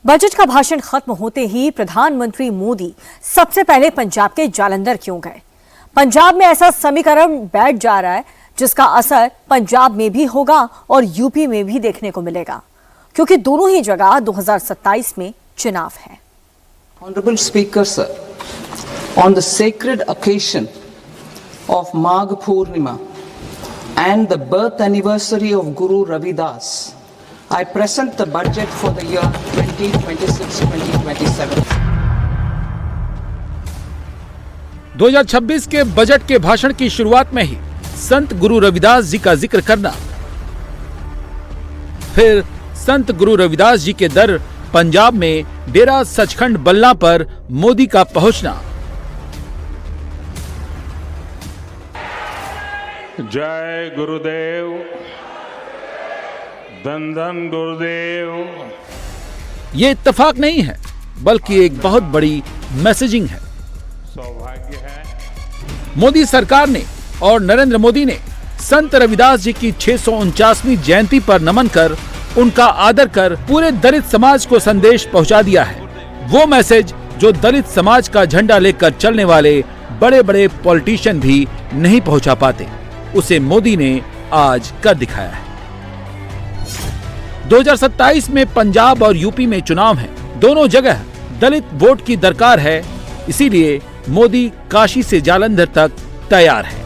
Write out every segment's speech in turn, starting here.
Budget का भाषण खत्म होते ही प्रधानमंत्री मोदी सबसे पहले पंजाब के जालंधर क्यों गए? पंजाब में ऐसा समीकरण बैठ जा रहा है जिसका असर पंजाब में भी होगा और यूपी में भी देखने को मिलेगा, क्योंकि दोनों ही जगह 2027 में चुनाव है। Honorable Speaker, sir, on the sacred occasion of Magh Purnima and the birth anniversary of Guru Ravidas, I present the budget for the year 2026-2027. 2026 के बजट के भाषण की शुरुआत में ही संत गुरु रविदास जी का जिक्र करना, फिर संत गुरु रविदास जी के दर पंजाब में डेरा सचखंड बल्ला पर मोदी का पहुंचना। जय गुरुदेव, धन धन गुरुदेव। ये इत्तेफाक नहीं है, बल्कि एक बहुत बड़ी मैसेजिंग है। सौभाग्य है मोदी सरकार ने और नरेंद्र मोदी ने संत रविदास जी की 649वीं जयंती पर नमन कर उनका आदर कर पूरे दलित समाज को संदेश पहुंचा दिया है। वो मैसेज जो दलित समाज का झंडा लेकर चलने वाले बड़े बड़े पॉलिटिशियन भी नहीं पहुंचा पाते, उसे मोदी ने आज कर दिखाया है। 2027 में पंजाब और यूपी में चुनाव है। दोनों जगह दलित वोट की दरकार है, इसीलिए मोदी काशी से जालंधर तक तैयार है।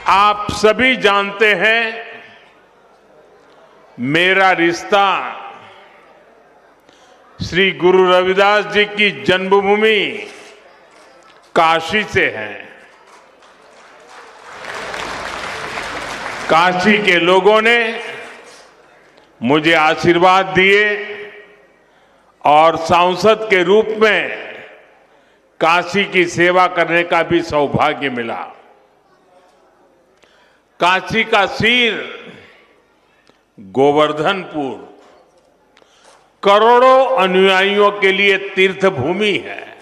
आप सभी जानते हैं, मेरा रिश्ता श्री गुरु रविदास जी की जन्मभूमि काशी से है। काशी के लोगों ने मुझे आशीर्वाद दिए और सांसद के रूप में काशी की सेवा करने का भी सौभाग्य मिला। काशी का सिर गोवर्धनपुर करोड़ों अनुयायियों के लिए तीर्थ भूमि है।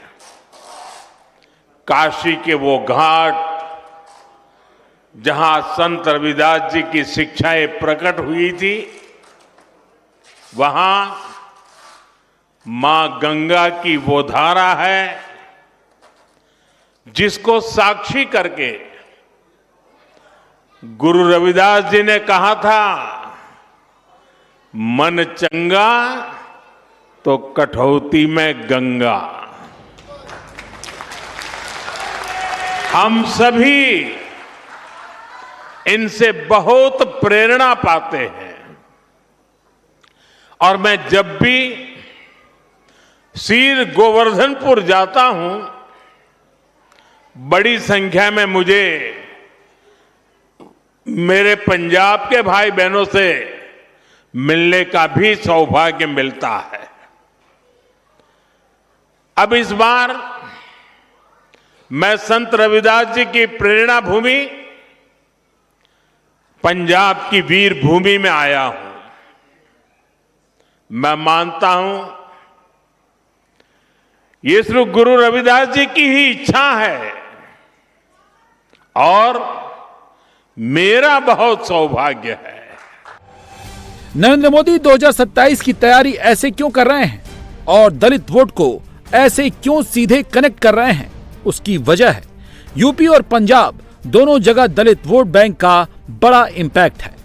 काशी के वो घाट जहां संत रविदास जी की शिक्षाएं प्रकट हुई थी, वहां मां गंगा की वो धारा है जिसको साक्षी करके गुरु रविदास जी ने कहा था, मन चंगा तो कठौती में गंगा। हम सभी इनसे बहुत प्रेरणा पाते हैं और मैं जब भी सिर गोवर्धनपुर जाता हूं, बड़ी संख्या में मुझे मेरे पंजाब के भाई बहनों से मिलने का भी सौभाग्य मिलता है। अब इस बार मैं संत रविदास जी की प्रेरणा भूमि पंजाब की वीर भूमि में आया हूं। मैं मानता हूं ये सिर्फ गुरु रविदास जी की ही इच्छा है और मेरा बहुत सौभाग्य है। नरेंद्र मोदी 2027 की तैयारी ऐसे क्यों कर रहे हैं और दलित वोट को ऐसे क्यों सीधे कनेक्ट कर रहे हैं, उसकी वजह है यूपी और पंजाब दोनों जगह दलित वोट बैंक का बड़ा इंपैक्ट है।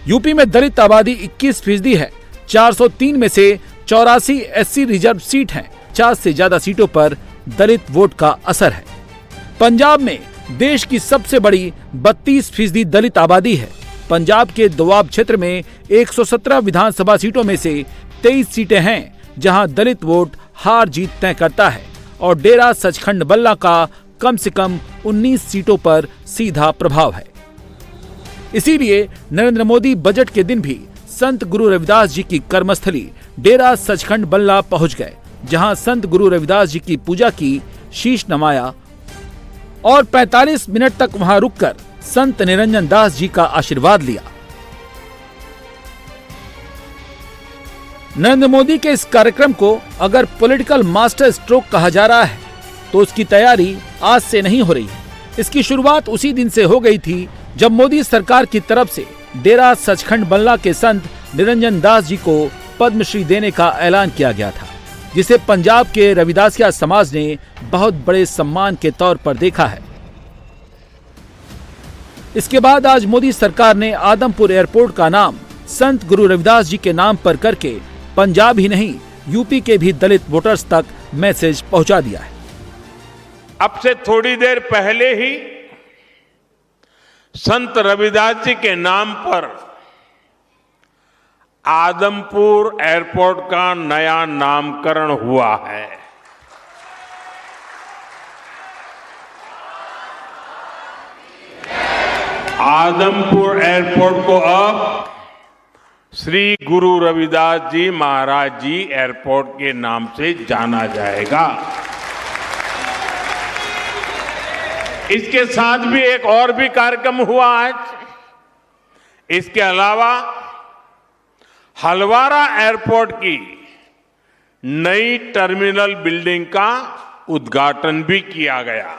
यूपी में दलित आबादी 21% है। 403 में से 84 एससी रिजर्व सीट हैं। 50 से ज्यादा सीटों पर दलित वोट का असर है। पंजाब में देश की सबसे बड़ी 32% दलित आबादी है। पंजाब के दोआब क्षेत्र में 117 विधानसभा सीटों में से 23 सीटें हैं जहां दलित वोट हार जीत तय करता है और डेरा सचखंड बल्ला का कम से कम 19 सीटों पर सीधा प्रभाव है। इसीलिए नरेंद्र मोदी बजट के दिन भी संत गुरु रविदास जी की कर्मस्थली डेरा सचखंड बल्ला पहुंच गए, जहां संत गुरु रविदास जी की पूजा की, शीश नमाया और 45 मिनट तक वहां रुककर संत निरंजन दास जी का आशीर्वाद लिया। नरेंद्र मोदी के इस कार्यक्रम को अगर पॉलिटिकल मास्टर स्ट्रोक कहा जा रहा है तो उसकी तैयारी आज से नहीं हो रही है। इसकी शुरुआत उसी दिन से हो गई थी जब मोदी सरकार की तरफ से डेरा सचखंड बल्ला के संत निरंजन दास जी को पद्मश्री देने का ऐलान किया गया था, जिसे पंजाब के रविदासिया समाज ने बहुत बड़े सम्मान के तौर पर देखा है। इसके बाद आज मोदी सरकार ने आदमपुर एयरपोर्ट का नाम संत गुरु रविदास जी के नाम पर करके पंजाब ही नहीं यूपी के भी दलित वोटर्स तक मैसेज पहुंचा दिया है। अब से थोड़ी देर पहले ही संत रविदास जी के नाम पर आदमपुर एयरपोर्ट का नया नामकरण हुआ है। आदमपुर एयरपोर्ट को अब श्री गुरु रविदास जी महाराज जी एयरपोर्ट के नाम से जाना जाएगा। इसके साथ भी एक और भी कार्यक्रम हुआ आज। इसके अलावा हलवारा एयरपोर्ट की नई टर्मिनल बिल्डिंग का उद्घाटन भी किया गया।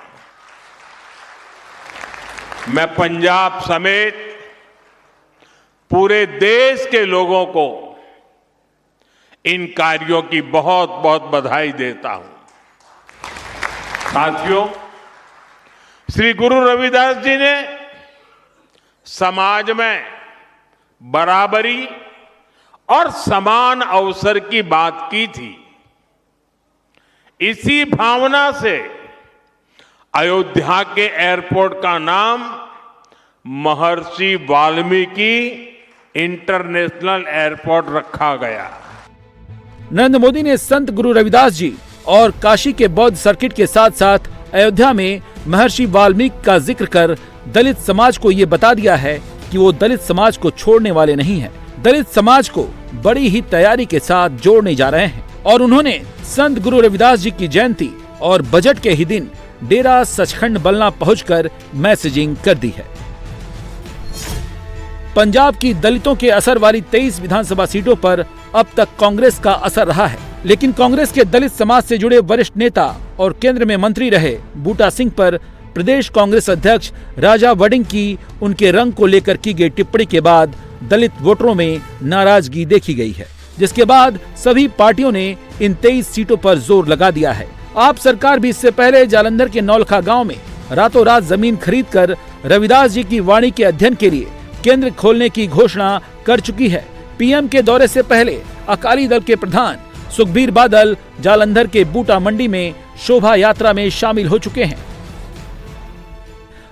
मैं पंजाब समेत पूरे देश के लोगों को इन कार्यों की बहुत बहुत बधाई देता हूं। साथियों, श्री गुरु रविदास जी ने समाज में बराबरी और समान अवसर की बात की थी। इसी भावना से अयोध्या के एयरपोर्ट का नाम महर्षि वाल्मीकि इंटरनेशनल एयरपोर्ट रखा गया। नरेंद्र मोदी ने संत गुरु रविदास जी और काशी के बौद्ध सर्किट के साथ साथ अयोध्या में महर्षि वाल्मीकि का जिक्र कर दलित समाज को ये बता दिया है कि वो दलित समाज को छोड़ने वाले नहीं हैं। दलित समाज को बड़ी ही तैयारी के साथ जोड़ने जा रहे हैं और उन्होंने संत गुरु रविदास जी की जयंती और बजट के ही दिन डेरा सचखंड बलना पहुंचकर मैसेजिंग कर दी है। पंजाब की दलितों के असर वाली 23 विधानसभा सीटों पर अब तक कांग्रेस का असर रहा है, लेकिन कांग्रेस के दलित समाज से जुड़े वरिष्ठ नेता और केंद्र में मंत्री रहे बूटा सिंह पर प्रदेश कांग्रेस अध्यक्ष राजा वड़िंग की उनके रंग को लेकर की गई टिप्पणी के बाद दलित वोटरों में नाराजगी देखी गई है, जिसके बाद सभी पार्टियों ने इन 23 सीटों पर जोर लगा दिया है। आप सरकार भी इससे पहले जालंधर के नौलखा गांव में रातों रात जमीन खरीदकर रविदास जी की वाणी के अध्ययन के लिए केंद्र खोलने की घोषणा कर चुकी है। पीएम के दौरे से पहले अकाली दल के प्रधान सुखबीर बादल जालंधर के बूटा मंडी में शोभा यात्रा में शामिल हो चुके हैं।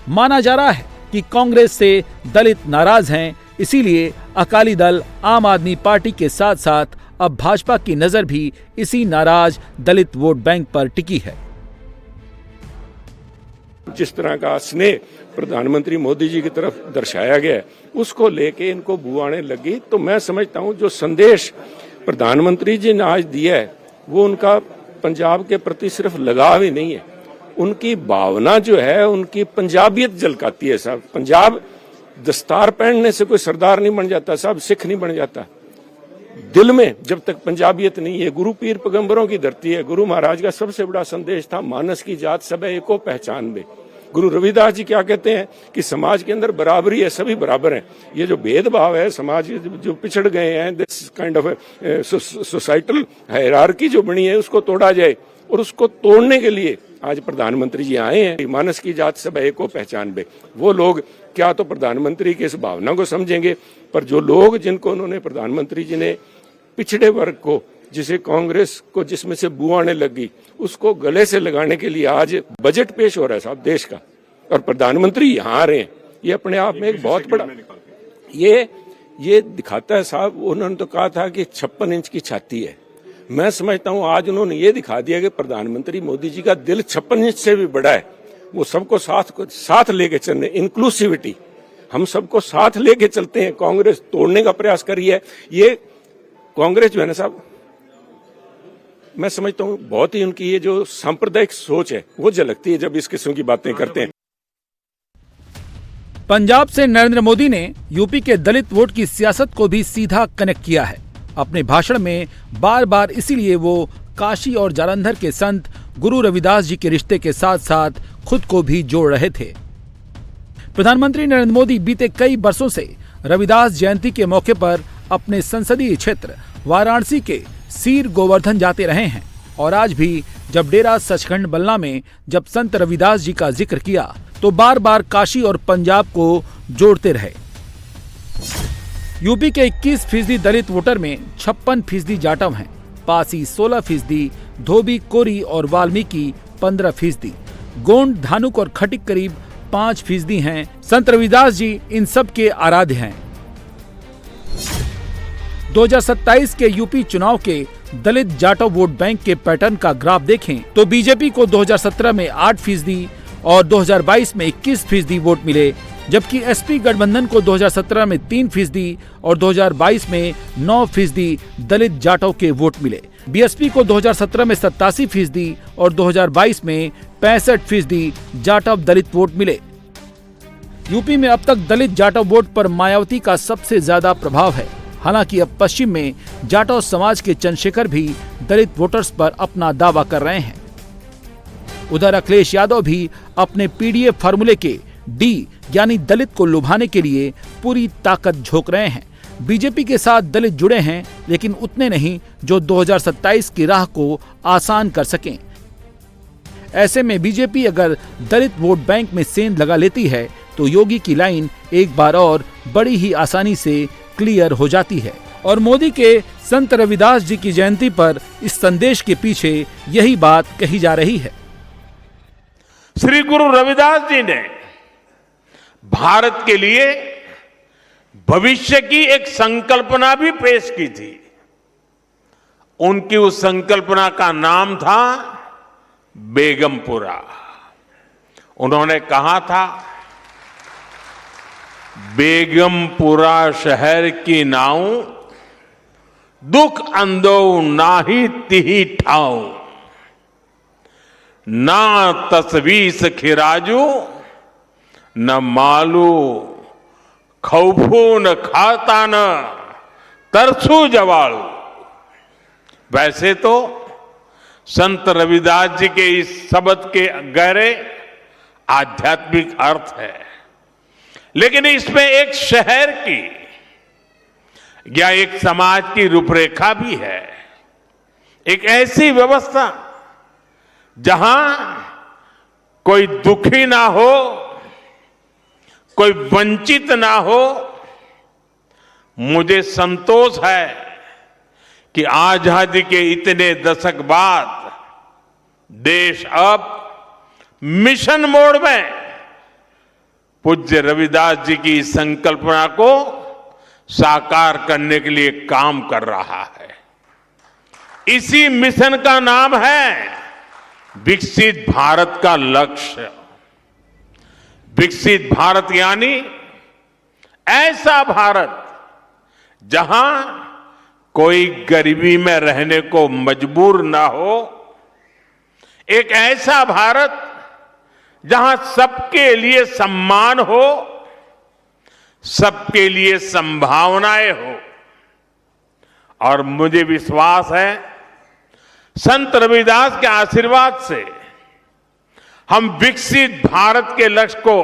माना जा रहा है कि कांग्रेस से दलित नाराज हैं, इसीलिए अकाली दल आम आदमी पार्टी के साथ साथ अब भाजपा की नजर भी इसी नाराज दलित वोट बैंक पर टिकी है। जिस तरह का स्नेह प्रधानमंत्री मोदी जी की तरफ दर्शाया गया है, उसको लेके इनको बुआने लगी। तो मैं समझता हूं जो संदेश प्रधानमंत्री जी ने आज दिया है वो उनका पंजाब के प्रति सिर्फ लगाव ही नहीं है, उनकी भावना जो है उनकी पंजाबियत झलकाती है। साहब, पंजाब दस्तार पहनने से कोई सरदार नहीं बन जाता साहब, सिख नहीं बन जाता। दिल में जब तक पंजाबियत नहीं है, गुरु पीर पैगंबरों की धरती है। गुरु महाराज का सबसे बड़ा संदेश था मानस की जात सब एको पहचान में। गुरु रविदास जी क्या कहते हैं कि समाज के अंदर बराबरी है, सभी बराबर हैं। ये जो भेदभाव है समाज जो पिछड़ गए हैं, this kind of societal hierarchy जो बनी है उसको तोड़ा जाए, और उसको तोड़ने के लिए आज प्रधानमंत्री जी आए हैं। मानस की जात सब एको पहचान में। वो लोग क्या तो प्रधानमंत्री की इस भावना को समझेंगे, पर जो लोग जिनको उन्होंने प्रधानमंत्री जी ने पिछड़े वर्ग को, जिसे कांग्रेस को जिसमें से बुआने लगी, उसको गले से लगाने के लिए आज बजट पेश हो रहा है साहब देश का, और प्रधानमंत्री यहाँ आ रहे हैं। ये अपने आप में एक बहुत बड़ा ये दिखाता है साहब। उन्होंने तो कहा था कि 56 इंच की छाती है। मैं समझता हूँ आज उन्होंने ये दिखा दिया कि प्रधानमंत्री मोदी जी का दिल 56 इंच से भी बड़ा है। वो सबको साथ लेके चलने, इंक्लूसिविटी, हम सबको साथ लेके चलते हैं। कांग्रेस तोड़ने का प्रयास करी है। ये कांग्रेस जो है ना साहब, मैं समझता हूँ बहुत ही उनकी ये जो सांप्रदायिक सोच है वो झलकती है जब इस किस्म की बातें करते हैं। पंजाब से नरेंद्र मोदी ने यूपी के दलित वोट की सियासत को भी सीधा कनेक्ट किया है। अपने भाषण में बार बार इसीलिए वो काशी और जालंधर के संत गुरु रविदास जी के रिश्ते के साथ साथ खुद को भी जोड़ रहे थे। प्रधानमंत्री नरेंद्र मोदी बीते कई बरसों से रविदास जयंती के मौके पर अपने संसदीय क्षेत्र वाराणसी के सीर गोवर्धन जाते रहे हैं और आज भी जब डेरा सचखंड बल्ला में जब संत रविदास जी का जिक्र किया तो बार बार काशी और पंजाब को जोड़ते रहे। यूपी के 21% दलित वोटर में 56% जाटव हैं, पासी 16%, धोबी, कोरी और वाल्मीकि 15%, गोंड, धानुक और खटिक करीब 5% हैं। संत रविदास जी इन सब के आराध्य हैं। 2027 के यूपी चुनाव के दलित जाटव वोट बैंक के पैटर्न का ग्राफ देखें तो बीजेपी को 2017 में 8% और 2022 में 21% वोट मिले, जबकि एसपी गठबंधन को 2017 में 3% और 2022 में 9% दलित जाटव के वोट मिले। बीएसपी को 2017 में 87% और 2022 में 65% जाटव दलित वोट मिले। यूपी में अब तक दलित जाटव वोट पर मायावती का सबसे ज्यादा प्रभाव है। हालांकि अब पश्चिम में जाटव समाज के चंद्रशेखर भी दलित वोटर्स पर अपना दावा कर रहे हैं। उधर अखिलेश यादव भी अपने पीडीएफ फार्मूले के डी यानी दलित को लुभाने के लिए पूरी ताकत झोंक रहे हैं। बीजेपी के साथ दलित जुड़े हैं, लेकिन उतने नहीं जो 2027 की राह को आसान कर सकें। ऐसे में बीजेपी अगर दलित वोट बैंक में सेंध लगा लेती है तो योगी की लाइन एक बार और बड़ी ही आसानी से क्लियर हो जाती है। और मोदी के संत रविदास जी की जयंती पर इस संदेश के पीछे यही बात कही जा रही है। श्री गुरु रविदास जी ने भारत के लिए भविष्य की एक संकल्पना भी पेश की थी। उनकी उस संकल्पना का नाम था बेगमपुरा। उन्होंने कहा था, बेगमपुरा शहर की नाव, दुख अंदो नाही तिही ठाऊ, ना तस्वीस खिराजू, न मालू खौफू न खाता न तरसू जवालू। वैसे तो संत रविदास जी के इस शब्द के गहरे आध्यात्मिक अर्थ है, लेकिन इसमें एक शहर की या एक समाज की रूपरेखा भी है। एक ऐसी व्यवस्था जहां कोई दुखी ना हो, कोई वंचित ना हो। मुझे संतोष है कि आजादी के इतने दशक बाद देश अब मिशन मोड में पूज्य रविदास जी की संकल्पना को साकार करने के लिए काम कर रहा है। इसी मिशन का नाम है विकसित भारत का लक्ष्य। विकसित भारत यानी ऐसा भारत जहां कोई गरीबी में रहने को मजबूर ना हो, एक ऐसा भारत जहां सबके लिए सम्मान हो, सबके लिए संभावनाएं हो। और मुझे विश्वास है संत रविदास के आशीर्वाद से हम विकसित भारत के लक्ष्य को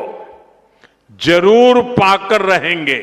जरूर पाकर रहेंगे।